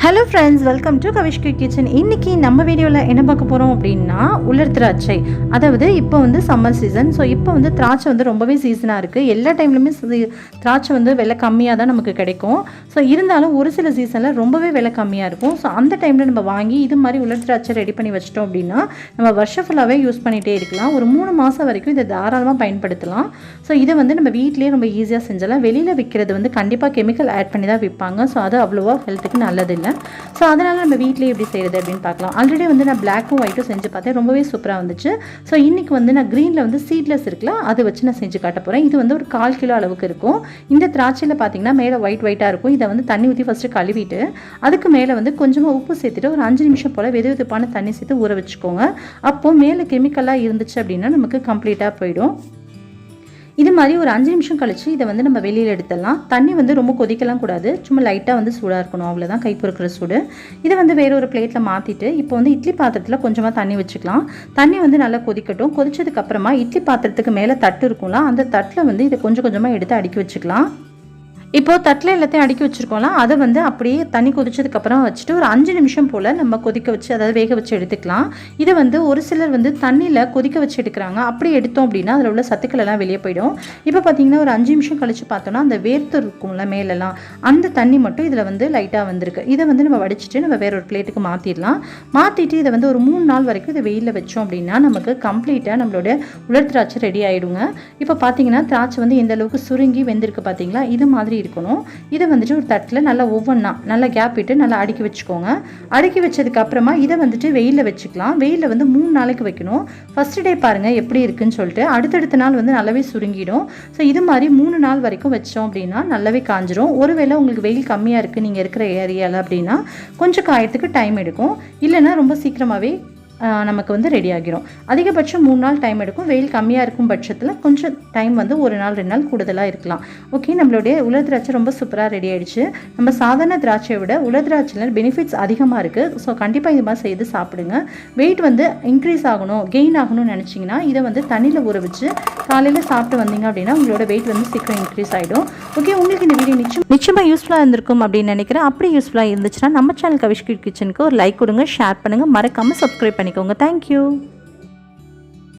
Hello friends, welcome to Kavishki kitchen. இன்றைக்கி நம்ம வீடியோவில் என்ன பார்க்க போகிறோம் அப்படின்னா உலர் திராட்சை. அதாவது இப்போ வந்து சம்மர் சீசன். ஸோ இப்போ வந்து திராட்சை வந்து ரொம்பவே சீசனாக இருக்குது. எல்லா டைம்லையுமே திராட்சை வந்து விலை கம்மியாக தான் நமக்கு கிடைக்கும். ஸோ இருந்தாலும் ஒரு சில சீசனில் ரொம்பவே விலை கம்மியாக இருக்கும். ஸோ அந்த டைமில் நம்ம வாங்கி இது மாதிரி உலர் திராட்சை ரெடி பண்ணி வச்சிட்டோம் அப்படின்னா நம்ம வருஷம் ஃபுல்லாகவே யூஸ் பண்ணிகிட்டே இருக்கலாம். ஒரு 3 மாதம் வரைக்கும் இதை தாராளமாக பயன்படுத்தலாம். ஸோ இதை வந்து நம்ம வீட்டிலேயே ரொம்ப ஈஸியாக செஞ்சலாம். வெளியில் விற்கிறது வந்து கண்டிப்பாக கெமிக்கல் ஆட் பண்ணி தான் விற்பாங்க. ஸோ அது அவ்வளோவா ஹெல்த்துக்கு நல்லது இல்லை. ஸோ அதனால் நம்ம வீட்டிலே எப்படி செய்கிறது அப்படின்னு பார்க்கலாம். ஆல்ரெடி வந்து நான் பிளாக்கும் ஒயிட்டும் செஞ்சு பார்த்தேன், ரொம்பவே சூப்பராக வந்துச்சு. ஸோ இன்றைக்கி வந்து நான் க்ரீனில் வந்து சீட்லெஸ் இருக்குல்ல, அதை வச்சு நான் செஞ்சு காட்ட போகிறேன். இது வந்து ஒரு 1/4 கிலோ அளவுக்கு இருக்கும். இந்த திராட்சையில் பார்த்தீங்கன்னா மேலே ஒயிட்டாக இருக்கும். இதை வந்து தண்ணி ஊற்றி ஃபஸ்ட்டு கழுவிட்டு அதுக்கு மேலே வந்து கொஞ்சமாக உப்பு சேர்த்துட்டு ஒரு 5 நிமிஷம் போல் வெது வெதுப்பான தண்ணி சேர்த்து ஊற வச்சுக்கோங்க. அப்போது மேலே கெமிக்கலாக இருந்துச்சு அப்படின்னா நமக்கு கம்ப்ளீட்டாக போயிடும். இது மாதிரி ஒரு 5 நிமிஷம் கழிச்சு இதை வந்து நம்ம வெளியில் எடுத்துடலாம். தண்ணி வந்து ரொம்ப கொதிக்கலாம் கூடாது, சும்மா லைட்டாக வந்து சூடாக இருக்கணும், அவ்வளோதான், கை பொறுக்கிற சூடு. இதை வந்து வேற ஒரு பிளேட்டில் மாற்றிட்டு இப்போ வந்து இட்லி பாத்திரத்தில் கொஞ்சமாக தண்ணி வச்சுக்கலாம். தண்ணி வந்து நல்லா கொதிக்கட்டும். கொதிச்சதுக்கப்புறமா இட்லி பாத்திரத்துக்கு மேலே தட்டு இருக்கும்ல, அந்த தட்டில் வந்து இதை கொஞ்சம் கொஞ்சமாக எடுத்து அடுக்கி வச்சுக்கலாம். இப்போது தட்டில் எல்லாத்தையும் அடுக்கி வச்சுருக்கோம்லாம், அதை வந்து அப்படியே தண்ணி கொதிச்சதுக்கப்புறம் வச்சுட்டு ஒரு 5 நிமிஷம் போல் நம்ம கொதிக்க வச்சு, அதாவது வேக வச்சு எடுத்துக்கலாம். இது வந்து ஒரு சிலர் வந்து தண்ணியில் கொதிக்க வச்சு எடுக்கிறாங்க. அப்படி எடுத்தோம் அப்படின்னா அதில் உள்ள சத்துக்கள் எல்லாம் வெளியே போயிடும். இப்போ பார்த்தீங்கன்னா ஒரு 5 நிமிஷம் கழிச்சு பார்த்தோன்னா அந்த வேர்த்து இருக்கும்ல மேலெல்லாம், அந்த தண்ணி மட்டும் இதில் வந்து லைட்டாக வந்திருக்கு. இதை வந்து நம்ம வடிச்சிட்டு நம்ம வேற ஒரு பிளேட்டுக்கு மாற்றிடலாம். மாற்றிட்டு இதை வந்து ஒரு 3 நாள் வரைக்கும் இதை வெயிலில் வச்சோம் அப்படின்னா நமக்கு கம்ப்ளீட்டாக நம்மளோட உலர் திராட்சை ரெடி ஆகிடுங்க. இப்போ பார்த்தீங்கன்னா திராட்சை வந்து எந்த அளவுக்கு சுருங்கி வெந்திருக்கு பார்த்தீங்களா, இது மாதிரி இருக்கணும். இதை வந்துட்டு ஒரு தட்டில் நல்லா ஒவ்வொன்றா நல்லா கேப் விட்டு நல்லா அடுக்கி வச்சுக்கோங்க. அடுக்கி வச்சதுக்கு அப்புறமா இதை வந்துட்டு வெயிலில் வச்சுக்கலாம். வெயிலில் வந்து 3 நாளைக்கு வைக்கணும். ஃபர்ஸ்ட் டே பாருங்கள் எப்படி இருக்குன்னு சொல்லிட்டு, அடுத்தடுத்த நாள் வந்து நல்லாவே சுருங்கிடும். ஸோ இது மாதிரி 3 நாள் வரைக்கும் வச்சோம் அப்படின்னா நல்லாவே காஞ்சிரும். ஒருவேளை உங்களுக்கு வெயில் கம்மியாக இருக்குது நீங்கள் இருக்கிற ஏரியாவில் அப்படின்னா கொஞ்சம் காயத்துக்கு டைம் எடுக்கும். இல்லைன்னா ரொம்ப சீக்கிரமாகவே நமக்கு வந்து ரெடி ஆகிரும். அதிகபட்சம் 3 நாள் டைம் எடுக்கும். வெயில் கம்மியாக இருக்கும் பட்சத்தில் கொஞ்சம் டைம் வந்து 1 நாள் 2 நாள் கூடுதலாக இருக்கலாம். ஓகே, நம்மளுடைய உலர் திராட்சை ரொம்ப சூப்பராக ரெடி ஆகிடுச்சு. நம்ம சாதாரண திராட்சையை விட உலர் திராட்சையில் பெனிஃபிட்ஸ் அதிகமாக இருக்குது. ஸோ கண்டிப்பாக இது மாதிரி செய்து சாப்பிடுங்க. வெயிட் வந்து இன்க்ரீஸ் ஆகணும், கெயின் ஆகணும்னு நினச்சிங்கன்னா இதை வந்து தண்ணியில் ஊற வச்சு காலையில் சாப்பிட்டு வந்தீங்க அப்படின்னா உங்களோட வெயிட் வந்து சீக்கிரம் இன்க்ரீஸ் ஆகிடும். ஓகே, உங்களுக்கு இந்த வீடியோ நிச்சயமாக யூஸ்ஃபுல்லாக இருந்திருக்கும் அப்படின்னு நினைக்கிறேன். அப்படி யூஸ்ஃபுல்லாக இருந்துச்சுன்னா நம்ம சேனல் கவிஷ்கி கிச்சனுக்கு ஒரு லைக் கொடுங்க, ஷேர் பண்ணுங்கள், மறக்காமல் சப்ஸ்கிரைப் பண்ணிக்கோங்க. தேங்க்யூ.